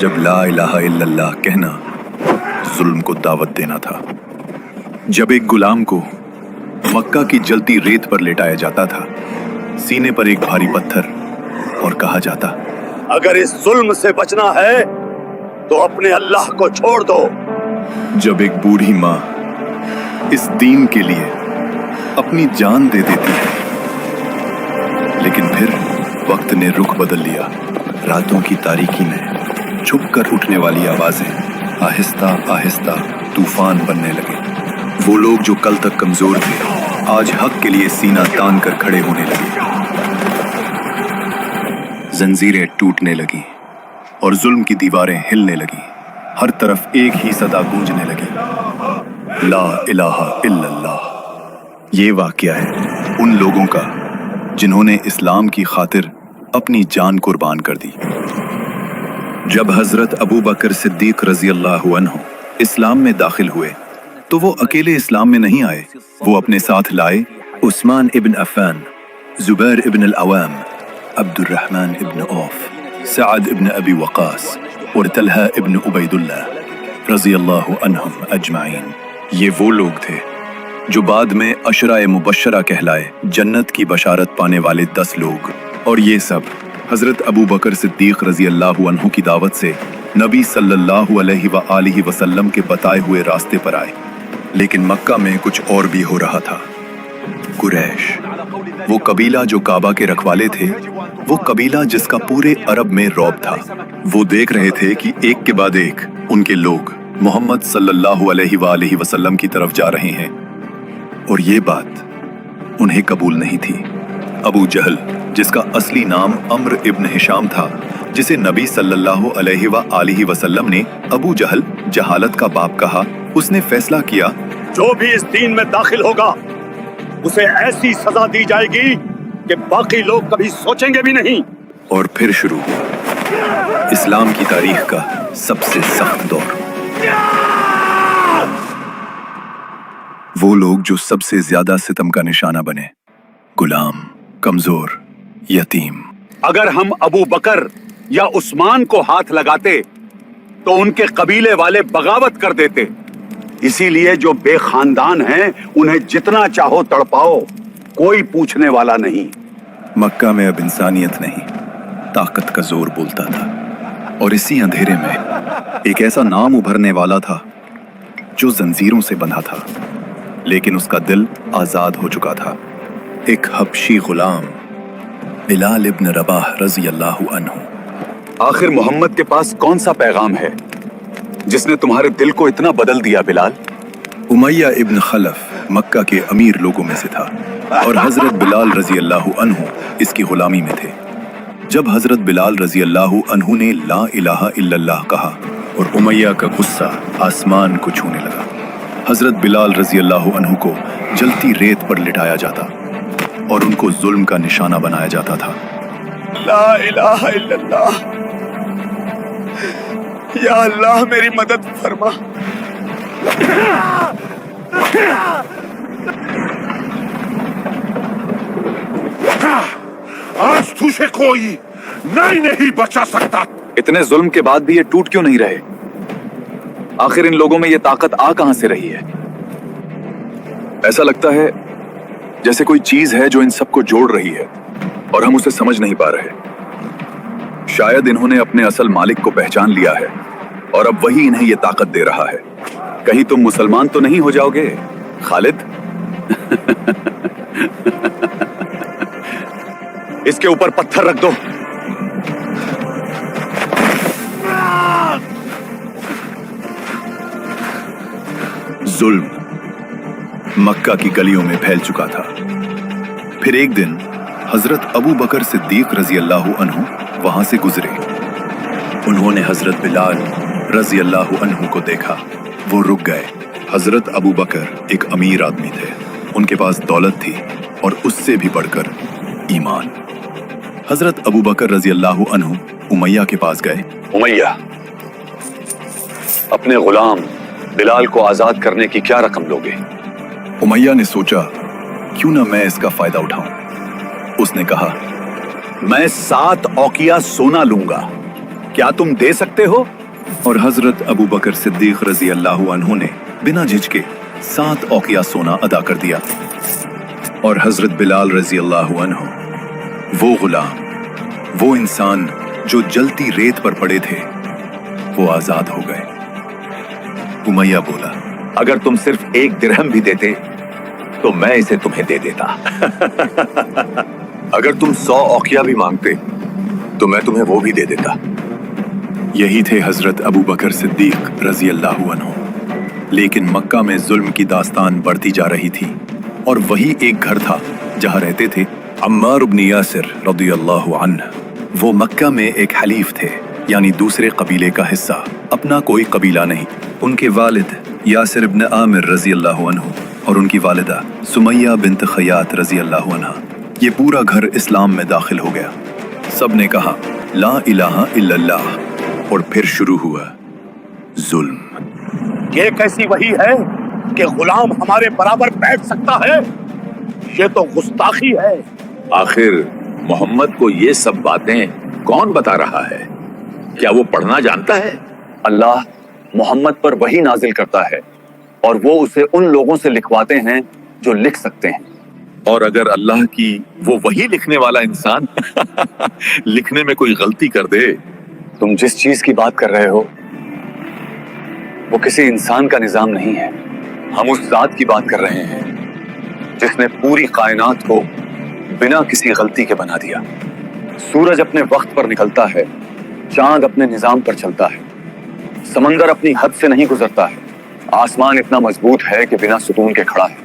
جب لا الہ الا اللہ کہنا ظلم کو دعوت دینا تھا، جب ایک غلام کو مکہ کی جلتی ریت پر لٹایا جاتا تھا، سینے پر ایک بھاری پتھر، اور کہا جاتا اگر اس ظلم سے بچنا ہے تو اپنے اللہ کو چھوڑ دو۔ جب ایک بوڑھی ماں اس دین کے لیے اپنی جان دے دیتی ہے، لیکن پھر وقت نے رخ بدل لیا۔ راتوں کی تاریکی میں چھپ کر اٹھنے والی آوازیں آہستہ آہستہ طوفان بننے لگے۔ وہ لوگ جو کل تک کمزور تھے آج حق کے لیے سینہ تان کر کھڑے ہونے لگے۔ زنجیریں ٹوٹنے لگیں اور ظلم کی دیواریں ہلنے لگیں۔ ہر طرف ایک ہی صدا گونجنے لگی، لا الہ الا اللہ۔ یہ واقعہ ہے ان لوگوں کا جنہوں نے اسلام کی خاطر اپنی جان قربان کر دی۔ جب حضرت ابو بکر صدیق رضی اللہ عنہ اسلام میں داخل ہوئے تو وہ اکیلے اسلام میں نہیں آئے، وہ اپنے ساتھ لائے عثمان ابن عفان، زبیر ابن العوام، عبد الرحمن ابن عوف، سعد ابن ابی وقاص اور طلحہ ابن عبید اللہ رضی اللہ عنہم اجمعین۔ یہ وہ لوگ تھے جو بعد میں عشرۂ مبشرہ کہلائے، جنت کی بشارت پانے والے 10 لوگ، اور یہ سب حضرت ابو بکر صدیق رضی اللہ عنہ کی دعوت سے نبی صلی اللہ علیہ وآلہ وسلم کے بتائے ہوئے راستے پر آئے۔ لیکن مکہ میں کچھ اور بھی ہو رہا تھا۔ قریش، وہ قبیلہ جو کعبہ کے رکھوالے تھے، وہ قبیلہ جس کا پورے عرب میں رعب تھا، وہ دیکھ رہے تھے کہ ایک کے بعد ایک ان کے لوگ محمد صلی اللہ علیہ وآلہ وسلم کی طرف جا رہے ہیں، اور یہ بات انہیں قبول نہیں تھی۔ ابو جہل، جس کا اصلی نام عمرو ابن ہشام تھا، جسے نبی صلی اللہ علیہ وآلہ وسلم نے ابو جہل جہالت کا باپ کہا، اس نے فیصلہ کیا جو بھی اس دین میں داخل ہوگا اسے ایسی سزا دی جائے گی کہ باقی لوگ کبھی سوچیں گے بھی نہیں۔ اور پھر شروع ہوا اسلام کی تاریخ کا سب سے سخت دور۔ وہ لوگ جو سب سے زیادہ ستم کا نشانہ بنے، غلام، کمزور، یتیم۔ اگر ہم ابو بکر یا عثمان کو ہاتھ لگاتے تو ان کے قبیلے والے بغاوت کر دیتے۔ اسی لیے جو بے خاندان ہیں انہیں جتنا چاہو تڑپاؤ، کوئی پوچھنے والا نہیں۔ مکہ میں اب انسانیت نہیں، طاقت کا زور بولتا تھا، اور اسی اندھیرے میں ایک ایسا نام ابھرنے والا تھا جو زنجیروں سے بندھا تھا، لیکن اس کا دل آزاد ہو چکا تھا۔ ایک حبشی غلام، بلال ابن رباح رضی اللہ عنہ۔ آخر محمد کے پاس کون سا پیغام ہے جس نے تمہارے دل کو اتنا بدل دیا بلال؟ امیہ ابن خلف مکہ کے امیر لوگوں میں سے تھا، اور حضرت بلال رضی اللہ عنہ اس کی غلامی میں تھے۔ جب حضرت بلال رضی اللہ عنہ نے لا الہ الا اللہ کہا اور امیہ کا غصہ آسمان کو چھونے لگا، حضرت بلال رضی اللہ عنہ کو جلتی ریت پر لٹایا جاتا اور ان کو ظلم کا نشانہ بنایا جاتا تھا۔ لا الہ الا اللہ، یا اللہ میری مدد فرما۔ آج تجھے کوئی نہیں بچا سکتا۔ اتنے ظلم کے بعد بھی یہ ٹوٹ کیوں نہیں رہے؟ آخر ان لوگوں میں یہ طاقت آ کہاں سے رہی ہے؟ ایسا لگتا ہے جیسے کوئی چیز ہے جو ان سب کو جوڑ رہی ہے اور ہم اسے سمجھ نہیں پا رہے۔ شاید انہوں نے اپنے اصل مالک کو پہچان لیا ہے اور اب وہی انہیں یہ طاقت دے رہا ہے۔ کہیں تم مسلمان تو نہیں ہو جاؤ گے خالد؟ اس کے اوپر پتھر رکھ دو۔ ظلم مکہ کی گلیوں میں پھیل چکا تھا۔ پھر ایک دن حضرت ابو بکر صدیق رضی اللہ عنہ وہاں سے گزرے۔ انہوں نے حضرت بلال رضی اللہ عنہ کو دیکھا، وہ رک گئے۔ حضرت ابو بکر ایک امیر آدمی تھے، ان کے پاس دولت تھی اور اس سے بھی بڑھ کر ایمان۔ حضرت ابو بکر رضی اللہ عنہ امیہ کے پاس گئے۔ امیہ، اپنے غلام بلال کو آزاد کرنے کی کیا رقم لوگے؟ امیہ نے سوچا کیوں نہ میں اس کا فائدہ اٹھاؤں۔ اس نے کہا میں 7 اوقیہ سونا لوں گا क्या तुम दे सकते हो? और हजरत अबू बकर सिद्दीक रजी अल्लाह अन्हु ने बिना झिझके 7 औकिया सोना अदा कर दिया। और हजरत बिलाल रजी अल्लाह अन्हु, वो गुलाम, वो इंसान जो जलती रेत पर पड़े थे, वो आजाद हो गए। उमैया बोला, अगर तुम सिर्फ 1 दिरहम भी देते तो मैं इसे तुम्हें दे देता। अगर तुम 100 औकिया भी मांगते तो मैं तुम्हें वो भी दे देता। यही थे हजरत अबू बकर सिद्दीक रजी अल्लाह अन्हु। लेकिन मक्का में जुल्म की दास्तान बढ़ती जा रही थी, और वही एक घर था जहां रहते थे अम्मार इब्न यासिर रज़ी अल्लाहु अन्हु। वो मक्का में एक हलीफ थे, यानी दूसरे कबीले का हिस्सा, अपना कोई कबीला नहीं। उनके वालिद यासिर इब्न आमिर रज़ी अल्लाहु अन्हु और उनकी वालिदा सुमैया बिन्त खयात रज़ी अल्लाहु अन्हा, ये पूरा घर इस्लाम में दाखिल हो गया। सब ने कहा ला इलाहा इल्लल्लाह, और फिर शुरू हुआ जुल्म। ये कैसी वही है कि गुलाम हमारे बराबर बैठ सकता है? ये तो गुस्ताखी है। आखिर मोहम्मद को ये सब बातें कौन बता रहा है? क्या वो पढ़ना जानता है? अल्लाह मोहम्मद पर वही नाजिल करता है, और वो उसे उन लोगों से लिखवाते हैं जो लिख सकते हैं। और अगर अल्लाह की वो वही लिखने वाला इंसान लिखने में कोई गलती कर दे? तुम जिस चीज की बात कर रहे हो वो किसी इंसान का निजाम नहीं है। हम उस जात की बात कर रहे हैं जिसने पूरी कायनात को बिना किसी गलती के बना दिया। सूरज अपने वक्त पर निकलता है, चांद अपने निजाम पर चलता है, समंदर अपनी हद से नहीं गुजरता है, आसमान इतना मजबूत है कि बिना सुकून के खड़ा है,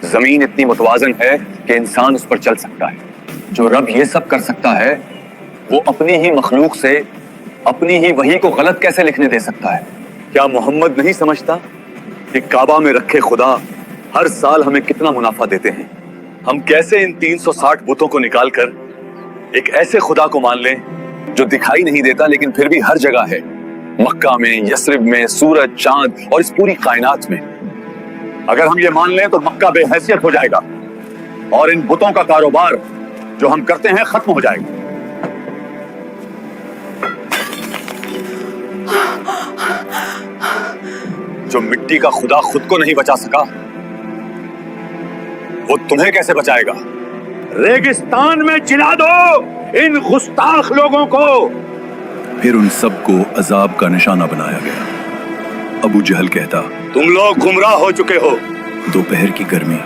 जमीन इतनी मुतवाजन है कि इंसान उस पर चल सकता है। जो रब ये सब कर सकता है, वो अपनी ही मखलूक से अपनी ही वही को गलत कैसे लिखने दे सकता है? क्या मोहम्मद नहीं समझता कि काबा में रखे खुदा हर साल हमें कितना मुनाफा देते हैं? हम कैसे इन 360 बुतों को निकालकर एक ऐसे खुदा को मान लें जो दिखाई नहीं देता लेकिन फिर भी हर जगह है, मक्का में, यस्रिब में, सूरज, चांद और इस पूरी कायनात में। अगर हम ये मान लें तो मक्का बेहैसियत हो जाएगा और इन बुतों का कारोबार जो हम करते हैं खत्म हो जाएगा। जो मिट्टी का खुदा खुद को नहीं बचा सका, वो तुम्हें कैसे बचाएगा? रेगिस्तान में जिला दो इन गुस्ताख लोगों को। फिर उन सबको अजाब का निशाना बनाया गया। अबू जहल कहता, तुम लोग गुमराह हो चुके हो। दोपहर की गर्मी,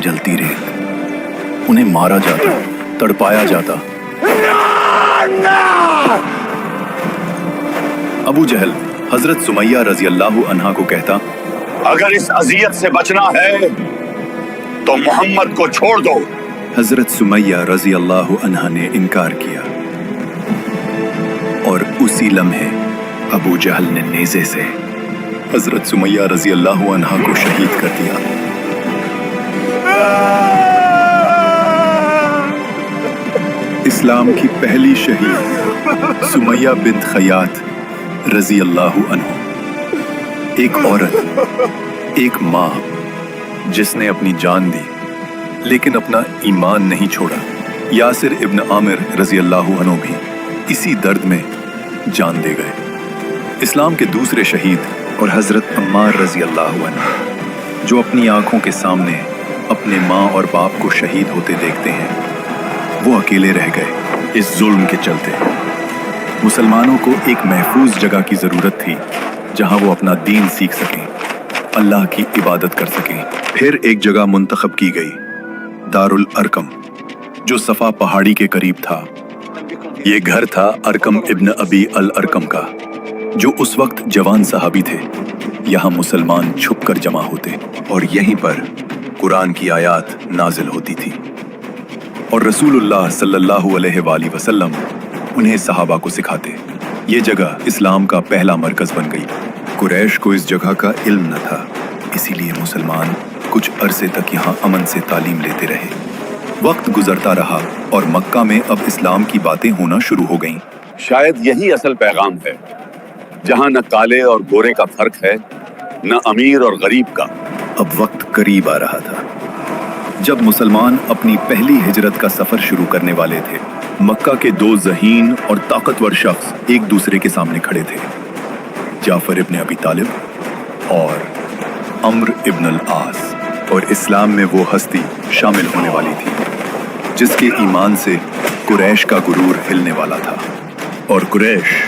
जलती रेत, उन्हें मारा जाता, तड़पाया जाता। अबू जहल हजरत सुमैया रजी अल्लाह अन्हा को कहता, अगर इस अजियत से बचना है तो मोहम्मद को छोड़ दो। हजरत सुमैया रजी अल्लाह अन्हा ने इनकार किया, और उसी लम्हे अबू जहल ने नेज़े से हजरत सुमैया रजी अल्लाह अन्हा को शहीद कर दिया। इस्लाम की पहली शहीद सुमैया बिन्त खयात रजी अल्लाह अन्हु, एक औरत, एक माँ जिसने अपनी जान दी लेकिन अपना ईमान नहीं छोड़ा। यासिर इब्न आमिर रजी अल्लाह अन्हु भी इसी दर्द में जान दे गए। इस्लाम के दूसरे शहीद और हजरत अम्मार रजी अल्लाह अन्हु, जो अपनी आंखों के सामने अपने माँ और बाप को शहीद होते देखते हैं, वो अकेले रह गए इस जुल्म के चलते। मुसलमानों को एक महफूज जगह की जरूरत थी जहां वो अपना दीन सीख सकें, अल्लाह की इबादत कर सकें। फिर एक जगह मुंतखब की गई, दारुल अरकम, जो सफा पहाड़ी के करीब था। ये घर था अरकम इब्न अबी अल अरकम का, जो उस वक्त जवान सहाबी थे। यहाँ मुसलमान छुप कर जमा होते और यहीं पर कुरान की आयत नाजिल होती थी, और रसूलुल्लाह सल्लल्लाहु अलैहि वसल्लम उन्हें सहाबा को सिखाते। ये जगह इस्लाम का पहला मरकज बन गई। कुरैश को इस जगह का इल्म न था, इसीलिए मुसलमान कुछ अरसे तक यहाँ अमन से तालीम लेते रहे। वक्त गुजरता रहा और मक्का में अब इस्लाम की बातें होना शुरू हो गईं। शायद यही असल पैगाम है, जहां न काले और गोरे का फर्क है, न अमीर और गरीब का। अब वक्त करीब आ रहा था जब मुसलमान अपनी पहली हिजरत का सफर शुरू करने वाले थे। मक्का के दो जहीन और ताकतवर शख्स एक दूसरे के सामने खड़े थे, जाफर इब्न अबी तालिब और अम्र इब्न अल आस। और इस्लाम में वो हस्ती शामिल होने वाली थी जिसके ईमान से कुरैश का गुरूर हिलने वाला था। और कुरैश